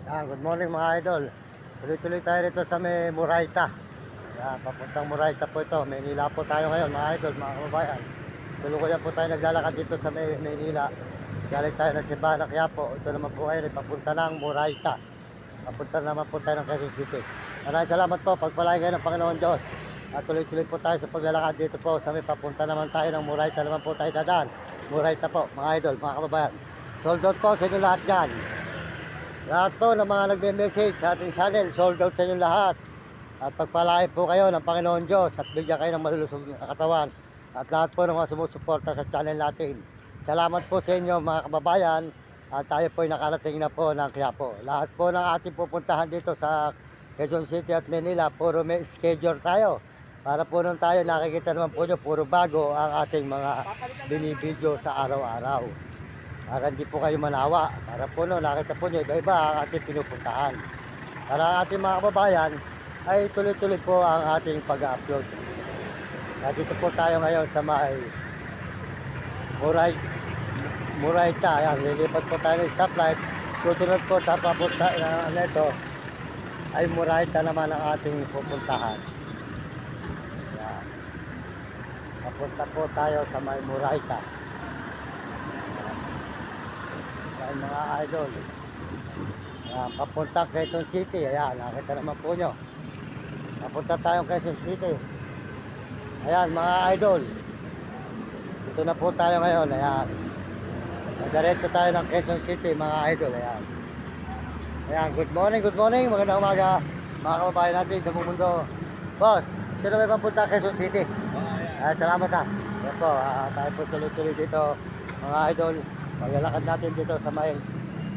Good morning mga idol. Tuloy-tuloy tayo rito sa may Murayta. Papuntang Murayta po ito. Maynila po tayo ngayon mga idol, mga kababayan. Tulukuyan po tayo naglalakad dito sa Maynila. Galing tayo ng Simbahan ng Quiapo. Ito naman po ngayon, papunta ng Murayta. Papunta naman po tayo ng Quezon City. Maraming salamat po, pagpalain kayo ng Panginoon Diyos. At tuloy-tuloy po tayo sa paglalakad dito po sa may papunta naman tayo ng Murayta naman po tayo dadaan. Murayta po mga idol, mga kababayan. Sold out po sa inyo lahat dyan. Lahat po ng mga nagme-message sa ating channel, sold out sa inyo lahat. At pagpalain po kayo ng Panginoon Diyos at bigyan kayo ng malulusog na katawan. At lahat po ng mga sumusuporta sa channel natin. Salamat po sa inyo mga kababayan. At tayo po ay nakarating na po ng Quiapo. Lahat po ng ating pupuntahan dito sa Quezon City at Manila, puro may schedule tayo. Para po nung tayo nakikita naman po nyo, puro bago ang ating mga binibideo sa araw-araw. Para hindi po kayo manawa. Para po no, nakita po nyo, iba-iba ang ating pinupuntahan. Para ang ating mga kababayan ay tuloy-tuloy po ang ating pag-upload. Dito po tayo ngayon sa may Murayta. Ayan, lilipat po tayo ng stoplight. Susunod po sa papunta na ito ay Murayta naman ang ating pupuntahan. Ayan. Papunta po tayo sa may Murayta. Ayan mga idol. Ayan, papunta Quezon City. Ayan, nakita naman po nyo. Papunta tayong Quezon City. Ayan mga idol. Dito na po tayo ngayon. Ayan. Nagdiretso tayo ng Quezon City mga idol. Ayan. Ayan, good morning, good morning. Magandang umaga mga kababayan natin sa buong mundo. Boss, dito na may papunta Quezon City. Ayan, salamat ha. Ayan po, tayo po tuloy-tuloy dito mga idol. Paglalakad natin dito sa may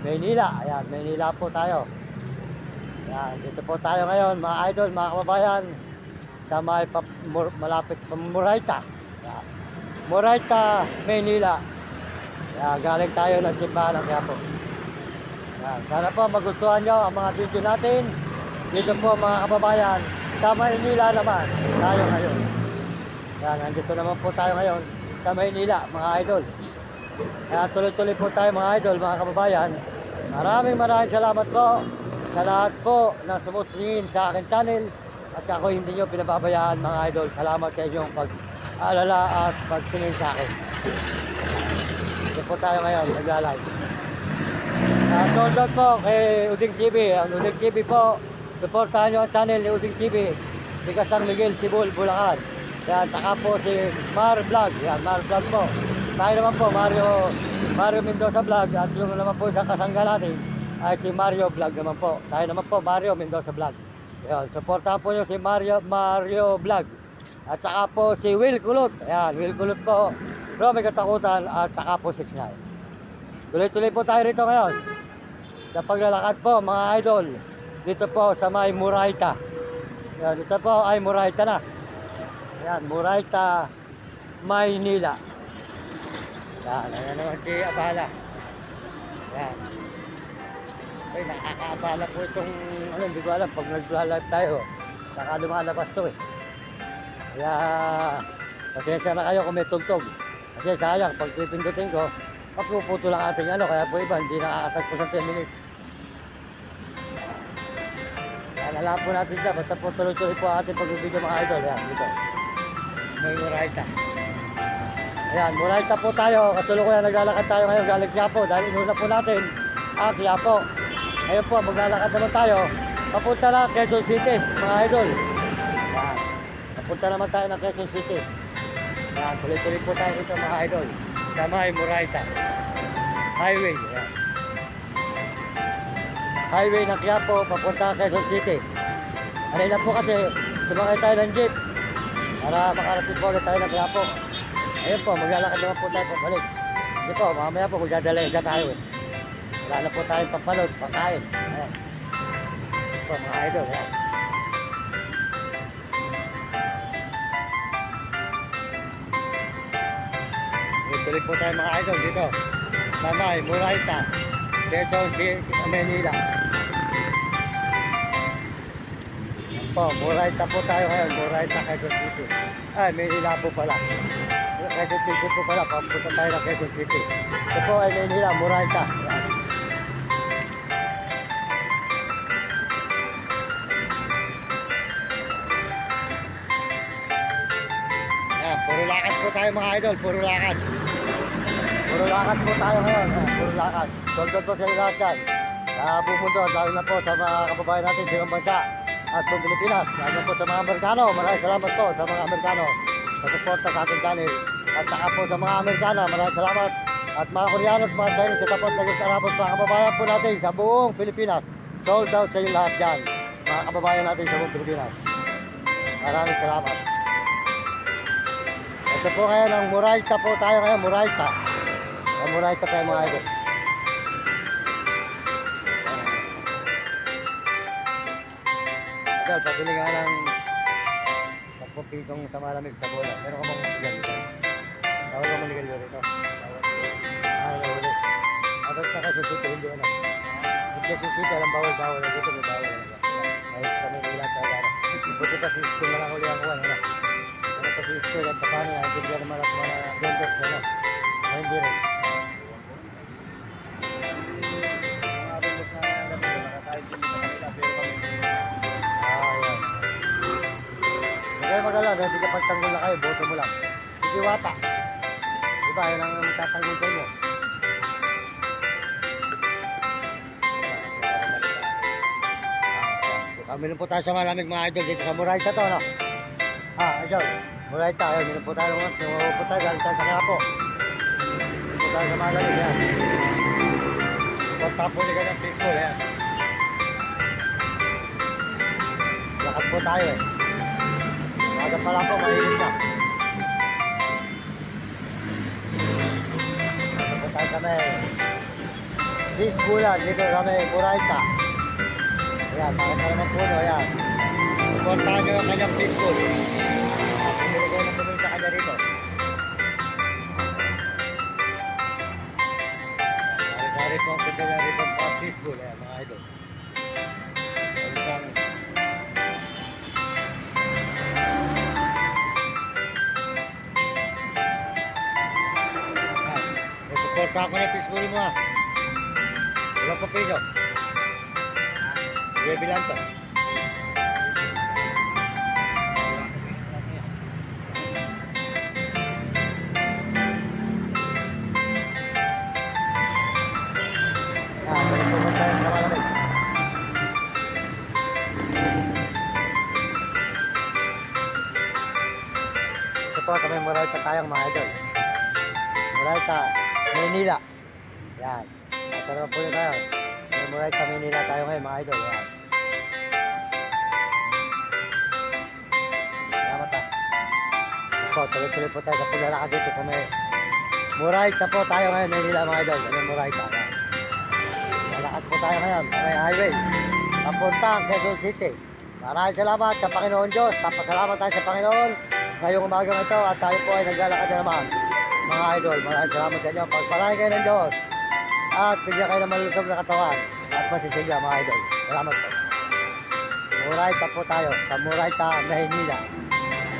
Maynila. Ayan, Maynila po tayo. Ayan, dito po tayo ngayon mga idol, mga kababayan. Sa may malapit pa Murayta. Ayan. Murayta, Maynila. Ayan, galing tayo ng Simbahan ng Quiapo. Ayan, sana po magustuhan nyo ang mga video natin. Dito po mga kababayan, sa Maynila naman tayo ngayon. Ayan, nandito naman po tayo ngayon sa Maynila mga idol. Kaya tuloy-tuloy po tayo mga idol, mga kababayan. Maraming salamat po sa lahat po na sumutingin sa akin channel. At ako hindi nyo pinababayaan mga idol. Salamat sa inyong pag-alala at pagtingin sa akin. Dito po tayo ngayon, nag-live. Sold out po kay Uding TV. Ang Uding TV po, supportahan nyo ang channel ni Uding TV. Di San Miguel, Sibol, Bulacan. Yan, taka po si Mar Vlog. Yan, Mar Vlog po. Tayo naman po, Mario Mendoza Vlog. At yung naman po isang kasangga natin ay si Mario Vlog naman po. Tayo naman po, Mario Mendoza Vlog. Yan, supportahan po nyo si Mario Vlog. At saka po si Will Kulot. Ayan, Will Kulot po. Bro, may katakutan. At saka po 6'9". Tuloy-tuloy po tayo rito ngayon. Sa paglalakad po, mga idol. Dito po sa may Murayta. Yan, dito po ay Murayta na. Ayan, Murayta, Maynila. Yan, ayan naman si Abala. Yan. Ay, nakakaabala po itong, hindi ko alam, pag nag-live tayo, saka lumalabas to eh. Kaya, pasensya na kayo kung may tugtog. Kasi sayang, pag pipindutin ko, mapuputo lang ating kaya po iba, hindi nakakatagpo sa 10 minutes. Yan, alam po natin dyan, basta po tuloy-tuloy po ating pag-video mga idol. Yan, dito. May Murayta. Ayan, Murayta po tayo. Katulukuyan naglalakad tayo ngayon galing Quiapo dahil inuna po natin ang Quiapo. Ngayon po, maglalakad naman tayo. Papunta na Quezon City, mga idol. Ayan. Papunta naman tayo ng Quezon City. Ayan, tuloy-tuloy po tayo dito mga idol. Sa may Murayta. Highway. Ayan. Highway ng Quiapo, papunta Quezon City. Kanina po kasi, tumakay tayo ng jeep. Para makarating po agad tayo ng Quiapo. Ayun po, maglalakad naman po tayo pabalik. Hindi po, mamaya po magdadalayan siya tayo. Wala na po tayong pampalod, pagkain. Ayan. Ayun po mga idol. Ayan. Tuloy po tayo mga idol dito. Mamay, Murayta, Quezon City, Manila. Po, Murayta po tayo ngayon. Murayta, Quezon City. Ay, Manila po pala. Quezon City po pala. Papunta tayo ng Quezon City. Ito po ay Manila, Murayta. tayo mga idol, puro lakad. Puro lakad po tayo ngayon, puro lakad. Sold out po sa lahat yan. Pumunto, dahil na po sa mga kababayan natin sa ibang bansa at po Pilipinas. Dahil na po sa mga Amerikano, maraming salamat po sa mga Amerikano sa suporta sa ating channel. At saka po sa mga Amerikano, maraming salamat. At mga Koreano at mga Chinese sa tapos nagkarapot mga kababayan po natin sa buong Pilipinas. Sold out sa inyo lahat dyan, mga kababayan natin sa buong Pilipinas. Maraming salamat. Ito po ngayon ang Murayta po tayo ngayon, Murayta. Ang Murayta tayo mga idol. Idol, pabili nga ng 10 pisong sa malamig sa bola. Meron ka bang bigal dito? Tawag ka manigalyo rito. Nahuli. Abot ka kasi susito, hindi ano. Hindi susito, alam bawal-bawal. Dito may bawal. Kahit kami ilang tagara. Buti pa si school na lang uli ang kuwan. Ano pa si school at paano na. Hindi naman at mga vendors. Ano? O hindi rin. Kaya magala, hindi ka pagtanggol na kayo, boto mo lang. Sige wata. Diba, yan ang magtatanggol sa inyo. Minum po tayo sa malamig mga idol dito sa Murayta to, no? Idol, Murayta, ayun, minum po tayo ng po tayo, galing tayo sa Kapo. Minum po tayo sa malamig, yan. Punta po liga ng baseball, yan. Lakad po tayo, eh. Aga pala po, mahilig na. Dito po tayo sa may Disbulan, dito sa may Murayta. Ayan, makita naman po no, ayan. Suportahan nyo yung kanyang baseball. Pumili kayo ng bumili sa kanya rito. Sari-sari po ang ganda niya rito ang baseball, ayan mga idol. Suportahan ko na yung baseball mo ha. Ilang pa piso? Iya bilang to. Balik po tayo sa malamig. Ito po sa may Murayta tayong mga idol. Murayta, Maynila. Yan. Pero po yun tayo. May Murayta, Maynila tayo ngayon mga idol. Yan. Tuloy-tuloy po tayo sa paglalakad dito sa may Murayta po tayo ngayon, Manila mga idol. Ano Murayta? Lalakad po tayo ngayon sa may highway papuntang Quezon City. Maraming salamat sa Panginoon Diyos. Tapasalamat tayo sa Panginoon ngayong umagang ito at tayo po ay naglalakad na naman mga idol. Maraming salamat sa inyo. Pagpalain kayo ng Diyos at bigyan kayo ng malusog na katawan at masisigla mga idol. Salamat po. Murayta po tayo sa Murayta, Manila.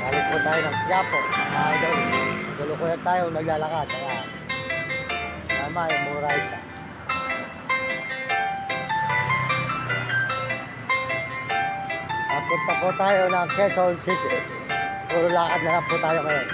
Balik po tayo ng Quiapo, mga idol. Tulukuyan tayo, naglalakad. Ayan. Tama yung Murayta. Papunta po tayo ng Quezon City. Puro lakad na lang po tayo ngayon.